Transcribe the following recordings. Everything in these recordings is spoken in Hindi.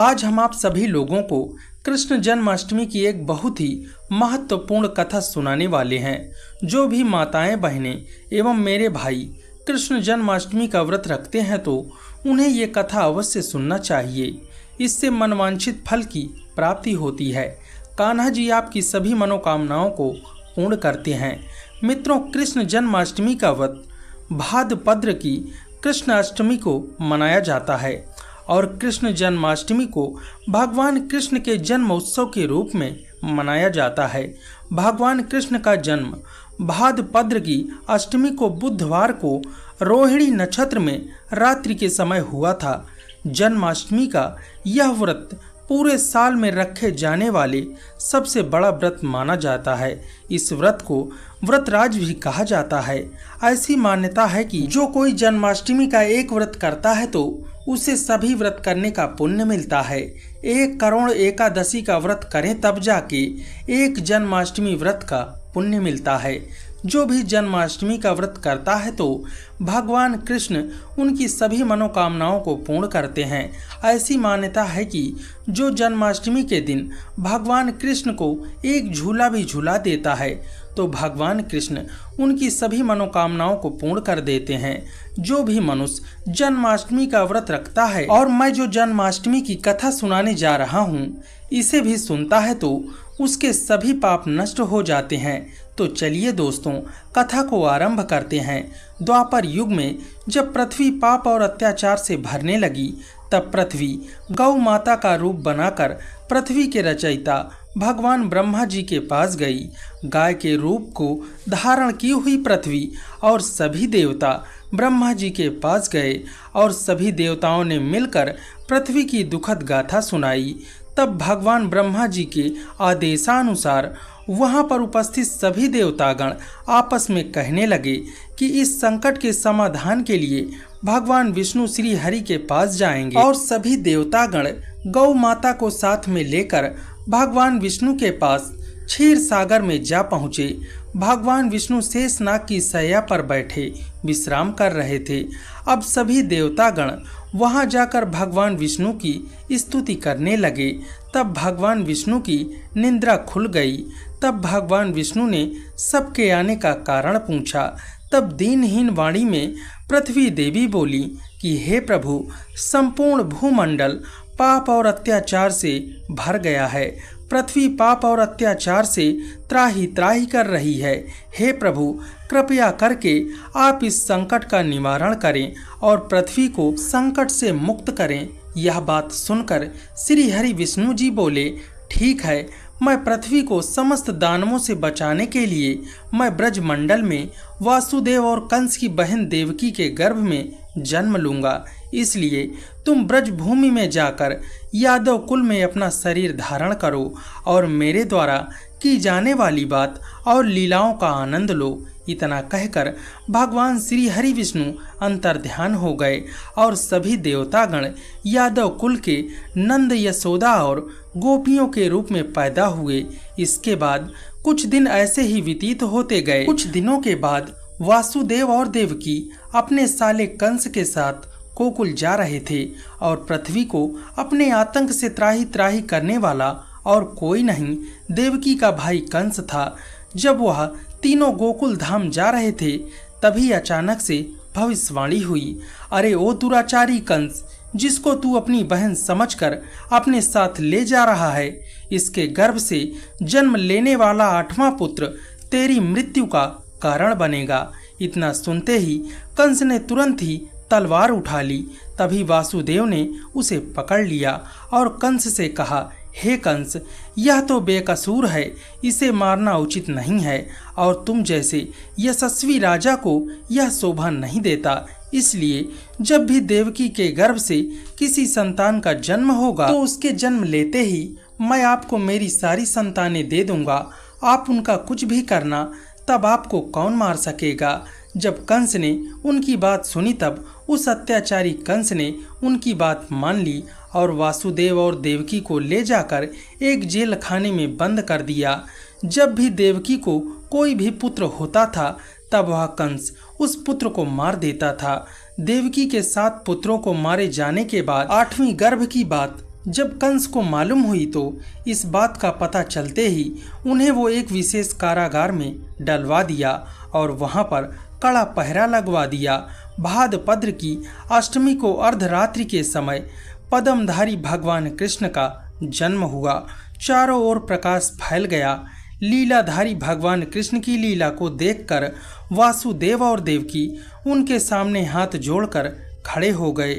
आज हम आप सभी लोगों को कृष्ण जन्माष्टमी की एक बहुत ही महत्वपूर्ण कथा सुनाने वाले हैं। जो भी माताएं बहनें एवं मेरे भाई कृष्ण जन्माष्टमी का व्रत रखते हैं तो उन्हें ये कथा अवश्य सुनना चाहिए। इससे मनवांछित फल की प्राप्ति होती है। कान्हा जी आपकी सभी मनोकामनाओं को पूर्ण करते हैं। मित्रों, कृष्ण जन्माष्टमी का व्रत भाद्रपद की कृष्ण अष्टमी को मनाया जाता है और कृष्ण जन्माष्टमी को भगवान कृष्ण के जन्म उत्सव के रूप में मनाया जाता है। भगवान कृष्ण का जन्म भाद्रपद की अष्टमी को बुधवार को रोहिणी नक्षत्र में रात्रि के समय हुआ था। जन्माष्टमी का यह व्रत पूरे साल में रखे जाने वाले सबसे बड़ा व्रत माना जाता है। इस व्रत को व्रतराज भी कहा जाता है। ऐसी मान्यता है कि जो कोई जन्माष्टमी का एक व्रत करता है तो उसे सभी व्रत करने का पुण्य मिलता है। 1 करोड़ एकादशी का व्रत करें तब जाके एक जन्माष्टमी व्रत का पुण्य मिलता है। जो भी जन्माष्टमी का व्रत करता है तो भगवान कृष्ण उनकी सभी मनोकामनाओं को पूर्ण करते हैं। ऐसी मान्यता है कि जो जन्माष्टमी के दिन भगवान कृष्ण को एक झूला भी झूला देता है तो भगवान कृष्ण उनकी सभी मनोकामनाओं को पूर्ण कर देते हैं। जो भी मनुष्य जन्माष्टमी का व्रत रखता है और मैं जो जन्माष्टमी की कथा सुनाने जा रहा हूँ इसे भी सुनता है तो उसके सभी पाप नष्ट हो जाते हैं। तो चलिए दोस्तों, कथा को आरंभ करते हैं। द्वापर युग में जब पृथ्वी पाप और अत्याचार से भरने लगी तब पृथ्वी गौ माता का रूप बनाकर पृथ्वी के रचयिता भगवान ब्रह्मा जी के पास गई। गाय के रूप को धारण की हुई पृथ्वी और सभी देवता ब्रह्मा जी के पास गए और सभी देवताओं ने मिलकर पृथ्वी की दुखद गाथा सुनाई। तब भगवान ब्रह्मा जी के आदेशानुसार वहां पर उपस्थित सभी देवतागण आपस में कहने लगे कि इस संकट के समाधान के लिए भगवान विष्णु श्री हरि के पास जाएंगे और सभी देवतागण गौ माता को साथ में लेकर भगवान विष्णु के पास क्षीर सागर में जा पहुँचे। भगवान विष्णु शेषनाग की शैया पर बैठे विश्राम कर रहे थे। अब सभी देवतागण वहां जाकर भगवान विष्णु की स्तुति करने लगे। तब भगवान विष्णु की निंद्रा खुल गई। तब भगवान विष्णु ने सबके आने का कारण पूछा। तब दीनहीन वाणी में पृथ्वी देवी बोली कि हे प्रभु, संपूर्ण भूमंडल पाप और अत्याचार से भर गया है। पृथ्वी पाप और अत्याचार से त्राही त्राही कर रही है। हे प्रभु, कृपया करके आप इस संकट का निवारण करें और पृथ्वी को संकट से मुक्त करें। यह बात सुनकर श्री हरि विष्णु जी बोले, ठीक है, मैं पृथ्वी को समस्त दानवों से बचाने के लिए मैं ब्रजमंडल में वासुदेव और कंस की बहन देवकी के गर्भ में जन्म लूंगा। इसलिए तुम ब्रज भूमि में जाकर यादव कुल में अपना शरीर धारण करो और मेरे द्वारा की जाने वाली बात और लीलाओं का आनंद लो। इतना कहकर भगवान श्री हरि विष्णु अंतर्ध्यान हो गए और सभी देवतागण यादव कुल के नंद, यशोदा और गोपियों के रूप में पैदा हुए। इसके बाद कुछ दिन ऐसे ही व्यतीत होते गए। कुछ दिनों के बाद वासुदेव और देवकी अपने साले कंस के साथ गोकुल जा रहे थे और पृथ्वी को अपने आतंक से त्राही त्राही करने वाला और कोई नहीं देवकी का भाई कंस था। जब वह तीनों गोकुल धाम जा रहे थे तभी अचानक से भविष्यवाणी हुई, अरे ओ दुराचारी कंस, जिसको तू अपनी बहन समझकर अपने साथ ले जा रहा है, इसके गर्भ से जन्म लेने वाला 8वां पुत्र तेरी मृत्यु का कारण बनेगा। इतना सुनते ही कंस ने तुरंत ही तलवार उठा ली। तभी वासुदेव ने उसे पकड़ लिया और कंस से कहा, हे कंस, यह तो बेकसूर है, इसे मारना उचित नहीं है और तुम जैसे यशस्वी राजा को यह शोभा नहीं देता। इसलिए जब भी देवकी के गर्भ से किसी संतान का जन्म होगा तो उसके जन्म लेते ही मैं आपको मेरी सारी संतानें दे दूंगा। आप उनका कुछ भी करना, तब आपको कौन मार सकेगा। जब कंस ने उनकी बात सुनी तब उस अत्याचारी कंस ने उनकी बात मान ली और वासुदेव और देवकी को ले जाकर एक जेल खाने में बंद कर दिया। जब भी देवकी को कोई भी पुत्र होता था तब वह कंस उस पुत्र को मार देता था। देवकी के 7 पुत्रों को मारे जाने के बाद 8वीं गर्भ की बात जब कंस को मालूम हुई तो इस बात का पता चलते ही उन्हें वो एक विशेष कारागार में डलवा दिया और वहां पर कड़ा पहरा लगवा दिया। भाद्रपद की अष्टमी को अर्धरात्रि के समय पद्मधारी भगवान कृष्ण का जन्म हुआ। चारों ओर प्रकाश फैल गया। लीलाधारी भगवान कृष्ण की लीला को देखकर वासुदेव और देवकी उनके सामने हाथ जोड़कर खड़े हो गए।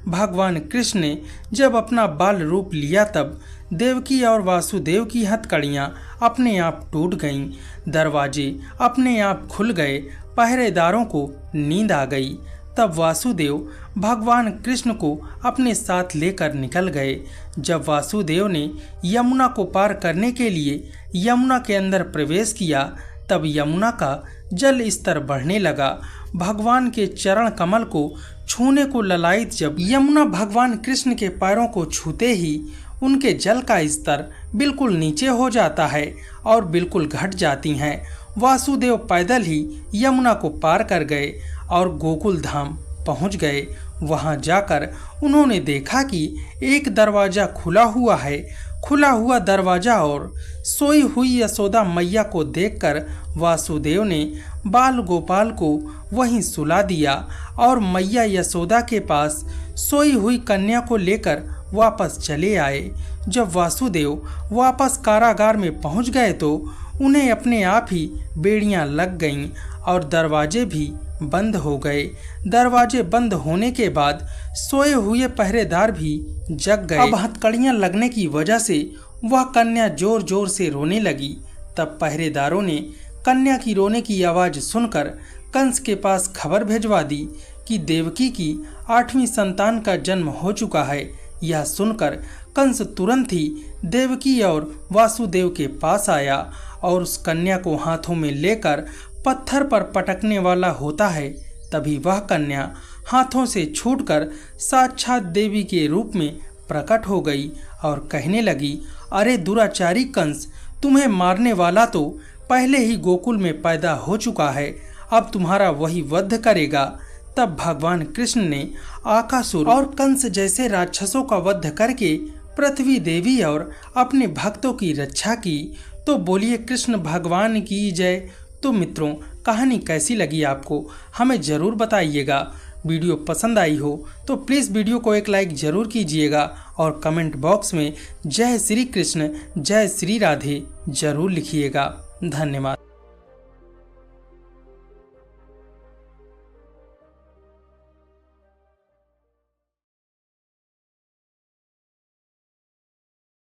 भगवान कृष्ण ने जब अपना बाल रूप लिया तब देवकी और वासुदेव की हथकड़ियाँ अपने आप टूट गईं। दरवाजे अपने आप खुल गए। पहरेदारों को नींद आ गई। तब वासुदेव भगवान कृष्ण को अपने साथ लेकर निकल गए। जब वासुदेव ने यमुना को पार करने के लिए यमुना के अंदर प्रवेश किया तब यमुना का जल स्तर बढ़ने लगा। भगवान के चरण कमल को छूने को ललायित जब यमुना भगवान कृष्ण के पैरों को छूते ही उनके जल का स्तर बिल्कुल नीचे हो जाता है और बिल्कुल घट जाती हैं। वासुदेव पैदल ही यमुना को पार कर गए और गोकुल धाम पहुंच गए। वहां जाकर उन्होंने देखा कि एक दरवाजा खुला हुआ है। खुला हुआ दरवाजा और सोई हुई यशोदा मैया को देखकर वासुदेव ने बाल गोपाल को वहीं सुला दिया और मैया यशोदा के पास सोई हुई कन्या को लेकर वापस चले आए। जब वासुदेव वापस कारागार में पहुंच गए तो उन्हें अपने आप ही बेड़ियां लग गईं और दरवाजे भी बंद हो गए। दरवाजे बंद होने के बाद सोए हुए पहरेदार भी जग गए। अब हथकड़ियां लगने की वजह से वह कन्या जोर जोर से रोने लगी। तब पहरेदारों ने कन्या की रोने की आवाज सुनकर कंस के पास खबर भिजवा दी कि देवकी की 8वीं संतान का जन्म हो चुका है। यह सुनकर कंस तुरंत ही देवकी और वासुदेव के पास आया और उस कन्या को हाथों में लेकर पत्थर पर पटकने वाला होता है। तभी वह कन्या हाथों से छूटकर साक्षात देवी के रूप में प्रकट हो गई और कहने लगी, अरे दुराचारी कंस, तुम्हें मारने वाला तो पहले ही गोकुल में पैदा हो चुका है, अब तुम्हारा वही वध करेगा। तब भगवान कृष्ण ने आकासुर और कंस जैसे राक्षसों का वध करके पृथ्वी देवी और अपने भक्तों की रक्षा की। तो बोलिए कृष्ण भगवान की जय। तो मित्रों, कहानी कैसी लगी आपको हमें ज़रूर बताइएगा। वीडियो पसंद आई हो तो प्लीज़ वीडियो को एक लाइक ज़रूर कीजिएगा और कमेंट बॉक्स में जय श्री कृष्ण जय श्री राधे ज़रूर लिखिएगा। धन्यवाद।